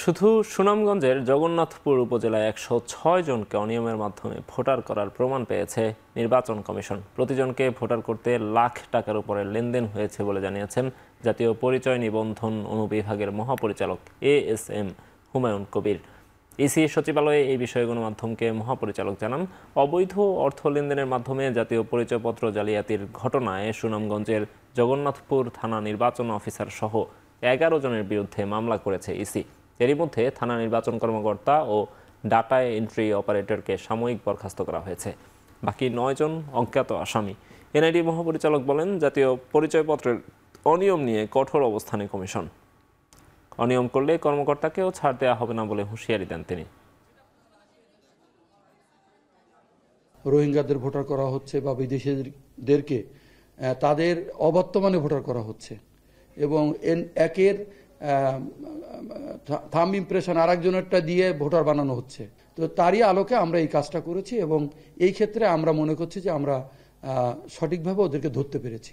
শুধু সুনামগঞ্জের জগন্নাথপুর উপজেলায় ১০৬ জনকে অনিয়মের মাধ্যমে ভোটার করার প্রমাণ পেয়েছে নির্বাচন কমিশন। প্রতিজনকে ভোটার করতে লাখ টাকার উপরে লেনদেন হয়েছে বলে জানিয়েছেন জাতীয় পরিচয় নিবন্ধন অনুবিভাগের মহাপরিচালক ASM হুমায়ুন কবির। ইসি সচিবালয়ে এই বিষয়ে গণমাধ্যমকে মহাপরিচালক জানান, অবৈধ অর্থ লেনদেনের মাধ্যমে জাতীয় পরিচয়পত্র জালিয়াতির ঘটনায় সুনামগঞ্জের জগন্নাথপুর থানা নির্বাচন অফিসার সহ ১১ জনের বিরুদ্ধে মামলা করেছে ইসি। এরই মধ্যে থানা নির্বাচন কর্মকর্তা ও ডাটা এন্ট্রি অপারেটরকে সাময়িক বরখাস্ত করা হয়েছে। বাকি ৯ জন অজ্ঞাত আসামি। এনআইডি মহাপরিচালক বলেন, জাতীয় পরিচয়পত্রের অনিয়ম নিয়ে কঠোর অবস্থানে কমিশন। অনিয়ম করলে কর্মকর্তাকেও ছাড় দেওয়া হবে না বলে হুঁশিয়ারি দেন তিনি। রোহিঙ্গাদের ভোটার করা হচ্ছে বা বিদেশিদেরকে তাদের অবর্তমানে ভোটার করা হচ্ছে এবং একের থাম্ব ইমপ্রেশন আরেকজনেরটা দিয়ে ভোটার বানানো হচ্ছে। তো তারই আলোকে আমরা এই কাজটা করেছি এবং এই ক্ষেত্রে আমরা মনে করছি যে আমরা সঠিকভাবে ওদেরকে ধরতে পেরেছি।